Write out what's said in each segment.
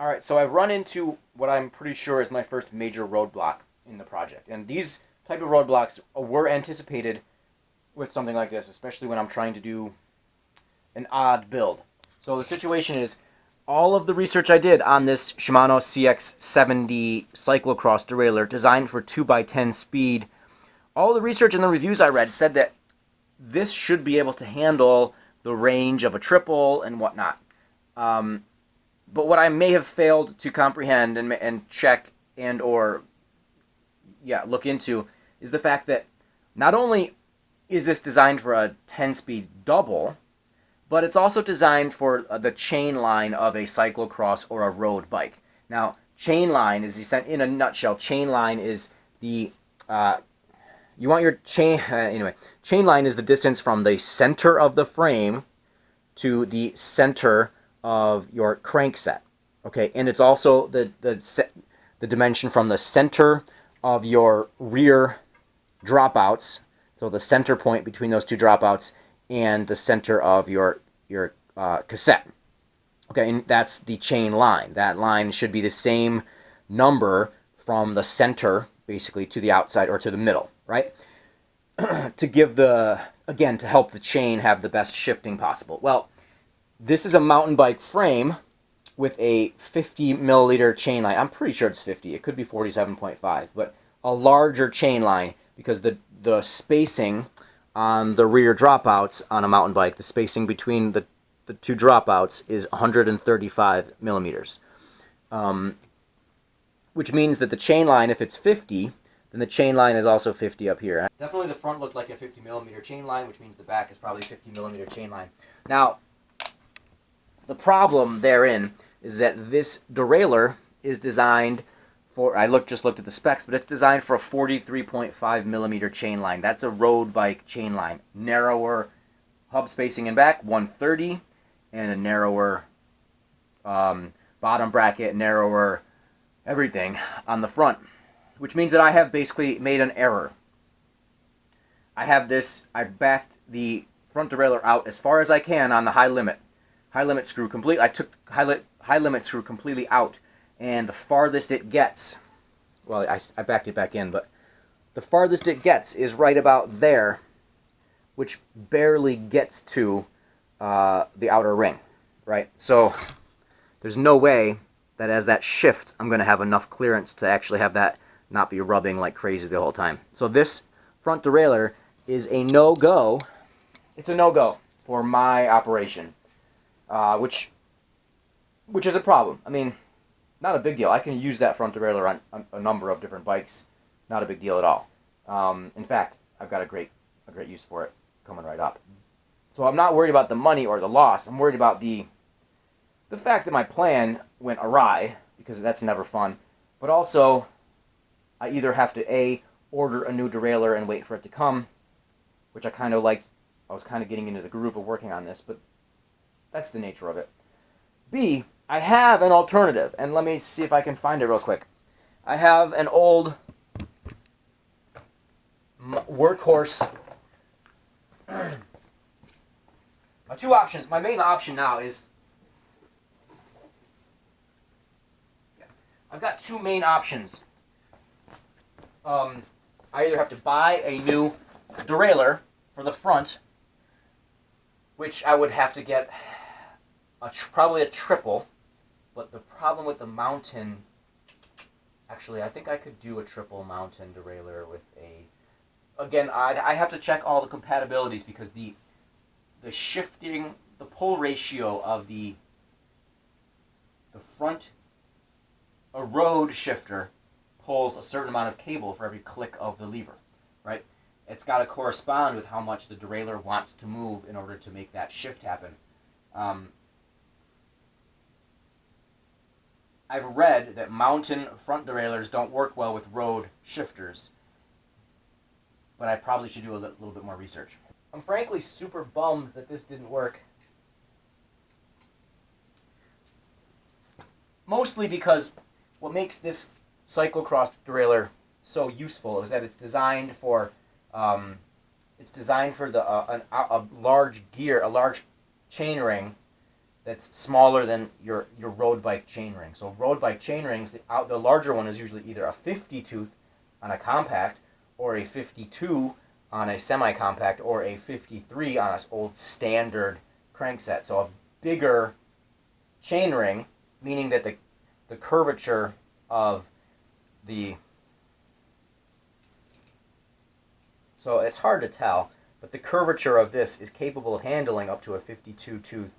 Alright, so I've run into what I'm pretty sure is my first major roadblock in the project. And these type of roadblocks were anticipated with something like this, especially when I'm trying to do an odd build. So the situation is, all of the research I did on this Shimano CX70 cyclocross derailleur designed for 2x10 speed, all the research and the reviews I read said that this should be able to handle the range of a triple and whatnot. But what I may have failed to comprehend and check and or look into is the fact that not only is this designed for a 10-speed double, but it's also designed for the chain line of a cyclocross or a road bike. Now, chain line is, in a nutshell, chain line is the you want your chain anyway. Chain line is the distance from the center of the frame to the center of your crankset. Okay, and it's also the dimension from the center of your rear dropouts, so the center point between those two dropouts, and the center of your cassette. Okay, and that's the chain line. That line should be the same number from the center, basically, to the outside or to the middle, right? To give to help the chain have the best shifting possible. Well, this is a mountain bike frame with a 50 milliliter chain line. I'm pretty sure it's 50. It could be 47.5, but a larger chain line because the spacing on the rear dropouts on a mountain bike, the spacing between the two dropouts is 135 millimeters. Which means that the chain line, if it's 50, then the chain line is also 50 up here. Definitely the front looked like a 50 millimeter chain line, which means the back is probably 50 millimeter chain line. Now, the problem therein is that this derailleur is designed for, just looked at the specs, but it's designed for a 43.5 millimeter chain line. That's a road bike chain line. Narrower hub spacing in back, 130, and a narrower bottom bracket, narrower everything on the front, which means that I have basically made an error. I backed the front derailleur out as far as I can on the high limit screw complete. I took high limit screw completely out, and the farthest it gets, well, I backed it back in, but the farthest it gets is right about there, which barely gets to the outer ring, right? So there's no way that as that shifts, I'm going to have enough clearance to actually have that not be rubbing like crazy the whole time. So this front derailleur is a no-go. It's a no-go for my operation, which is a problem. I mean, not a big deal. I can use that front derailleur on a number of different bikes. Not a big deal at all. In fact, I've got a great use for it coming right up. So I'm not worried about the money or the loss. I'm worried about the fact that my plan went awry, because that's never fun. But also, I either have to order a new derailleur and wait for it to come, which I kind of liked. I was kind of getting into the groove of working on this, but that's the nature of it. B, I have an alternative, and let me see if I can find it real quick. I have an old workhorse. My two options. My main option now is I've got two main options. I either have to buy a new derailleur for the front, which I would have to get probably a triple, but the problem with the mountain, actually I think I could do a triple mountain derailleur with again, I have to check all the compatibilities because the shifting, the pull ratio of the front, a road shifter pulls a certain amount of cable for every click of the lever, right? It's got to correspond with how much the derailleur wants to move in order to make that shift happen. I've read that mountain front derailleurs don't work well with road shifters, but I probably should do a little bit more research. I'm frankly super bummed that this didn't work. Mostly because what makes this cyclocross derailleur so useful is that it's designed for a large gear, a large chain ring that's smaller than your road bike chain ring. So road bike chain rings, the larger one is usually either a 50 tooth on a compact, or a 52 on a semi-compact, or a 53 on an old standard crankset. So a bigger chain ring, meaning that the curvature of the... So it's hard to tell, but the curvature of this is capable of handling up to a 52 tooth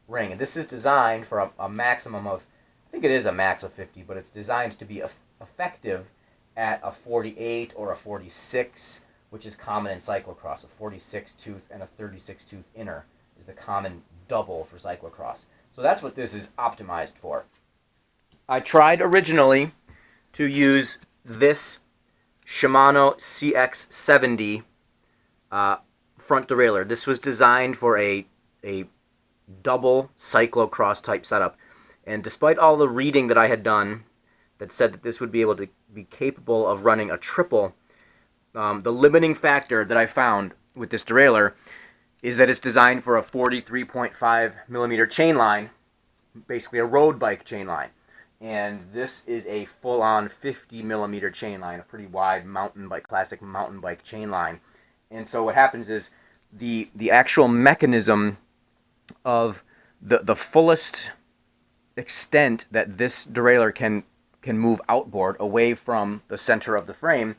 ring. And this is designed for a maximum of, I think it is a max of 50, but it's designed to be effective at a 48 or a 46, which is common in cyclocross. A 46 tooth and a 36 tooth inner is the common double for cyclocross. So that's what this is optimized for. I tried originally to use this Shimano CX70 front derailleur. This was designed for a double cyclocross type setup. And despite all the reading that I had done that said that this would be able to be capable of running a triple, the limiting factor that I found with this derailleur is that it's designed for a 43.5 millimeter chain line, basically a road bike chain line. And this is a full-on 50 millimeter chain line, a pretty wide mountain bike, classic mountain bike chain line. And so what happens is the actual mechanism of the fullest extent that this derailleur can move outboard away from the center of the frame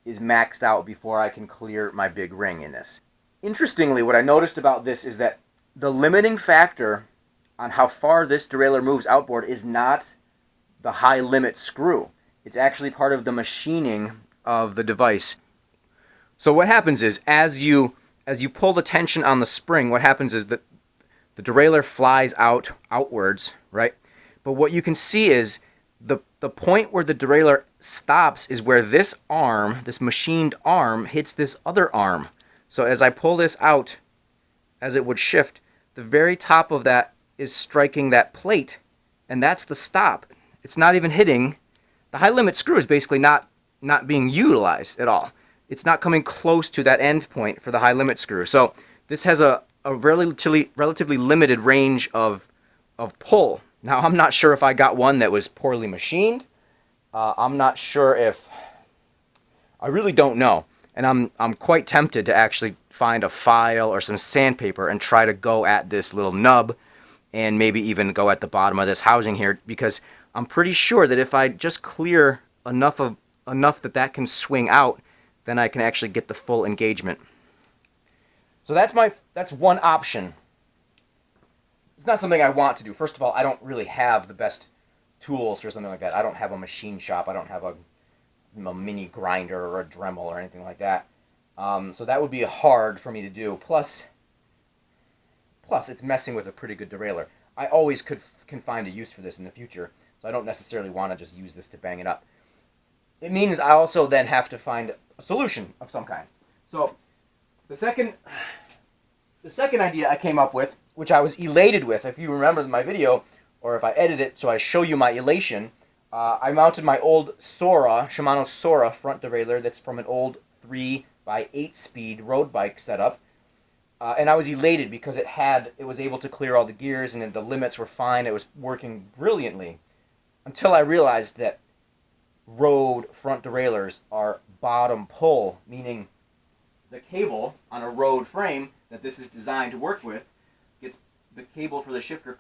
is maxed out before I can clear my big ring in this. Interestingly, what I noticed about this is that the limiting factor on how far this derailleur moves outboard is not the high limit screw. It's actually part of the machining of the device. So what happens is, as you pull the tension on the spring, what happens is that the derailleur flies outwards, right? But what you can see is the point where the derailleur stops is where this arm, this machined arm, hits this other arm. So as I pull this out, as it would shift, the very top of that is striking that plate, and that's the stop. It's not even hitting. The high limit screw is basically not being utilized at all. It's not coming close to that end point for the high limit screw. So this has a relatively limited range of pull. Now, I'm not sure if I got one that was poorly machined. I'm not sure if... I really don't know. And I'm quite tempted to actually find a file or some sandpaper and try to go at this little nub and maybe even go at the bottom of this housing here, because I'm pretty sure that if I just clear enough that can swing out, then I can actually get the full engagement. So that's one option. It's not something I want to do. First of all, I don't really have the best tools for something like that. I don't have a machine shop. I don't have a mini grinder or a Dremel or anything like that. So that would be hard for me to do. Plus it's messing with a pretty good derailleur. I always can find a use for this in the future, so I don't necessarily want to just use this to bang it up. It means I also then have to find a solution of some kind. So the second idea I came up with, which I was elated with, if you remember my video, or if I edit it so I show you my elation, I mounted my old Shimano Sora front derailleur that's from an old 3x8 speed road bike setup. And I was elated because it was able to clear all the gears and the limits were fine. It was working brilliantly until I realized that road front derailleurs are bottom pull, meaning the cable on a road frame that this is designed to work with gets the cable for the shifter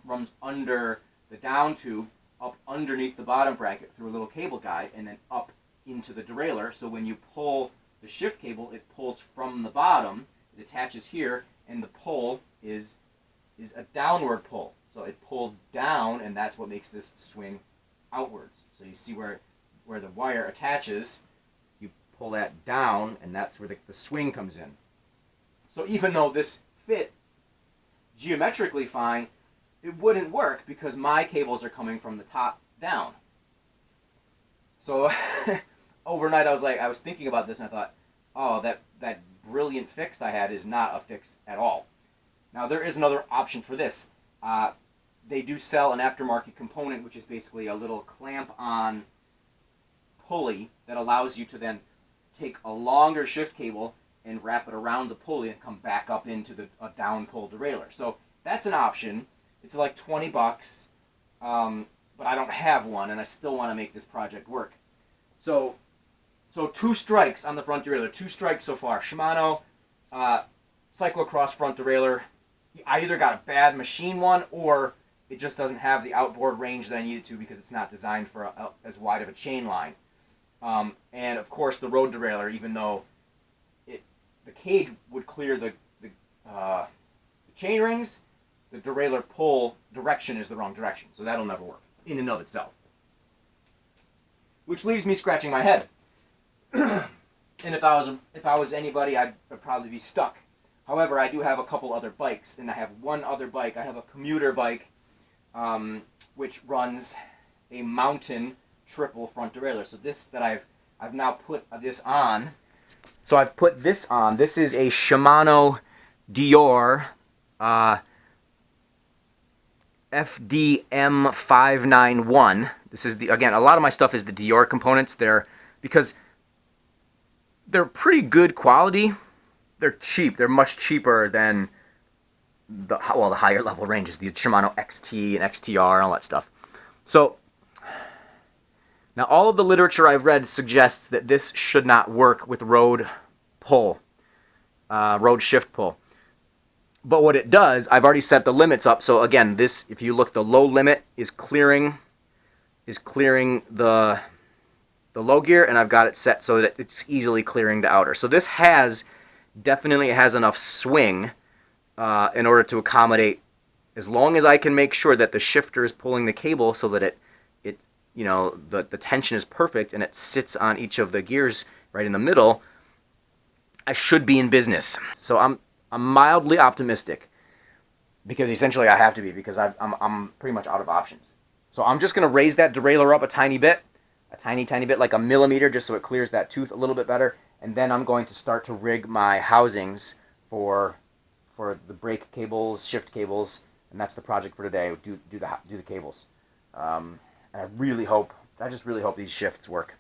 runs under the down tube, up underneath the bottom bracket through a little cable guide, and then up into the derailleur. So when you pull the shift cable, it pulls from the bottom, it attaches here, and the pull is a downward pull. So it pulls down, and that's what makes this swing outwards. So you see where the wire attaches, you pull that down, and that's where the swing comes in. So even though this fit geometrically fine, it wouldn't work because my cables are coming from the top down. So overnight I was thinking about this and I thought, oh, that brilliant fix I had is not a fix at all. Now there is another option for this. They do sell an aftermarket component, which is basically a little clamp-on pulley that allows you to then take a longer shift cable and wrap it around the pulley and come back up into a down pull derailleur. So that's an option. It's like 20 bucks, but I don't have one, and I still want to make this project work. So 2 strikes on the front derailleur. 2 strikes so far. Shimano cyclocross front derailleur. I either got a bad machine one, or it just doesn't have the outboard range that I need it to because it's not designed for as wide of a chain line. And of course the road derailleur, even though the cage would clear the chain rings, the derailleur pull direction is the wrong direction, so that'll never work in and of itself. Which leaves me scratching my head. And if I was anybody, I'd probably be stuck. However, I do have a couple other bikes, and I have one other bike. I have a commuter bike, which runs a mountain triple front derailleur. So this that I've now put this on. So I've put this on. This is a Shimano derailleur FDM591. This is again, a lot of my stuff is the derailleur components. Because they're pretty good quality. They're cheap. They're much cheaper than the higher level ranges, the Shimano XT and XTR and all that stuff. So now all of the literature I've read suggests that this should not work with road shift pull. But what it does, I've already set the limits up. So again, this, if you look, the low limit is clearing the low gear, and I've got it set so that it's easily clearing the outer. So this definitely has enough swing in order to accommodate, as long as I can make sure that the shifter is pulling the cable so that the tension is perfect and it sits on each of the gears right in the middle, I should be in business. So I'm mildly optimistic, because essentially I have to be, because I'm pretty much out of options. So I'm just going to raise that derailleur up a tiny bit, like a millimeter, just so it clears that tooth a little bit better, and then I'm going to start to rig my housings for the brake cables, shift cables, and that's the project for today. Do the cables, and I just really hope these shifts work.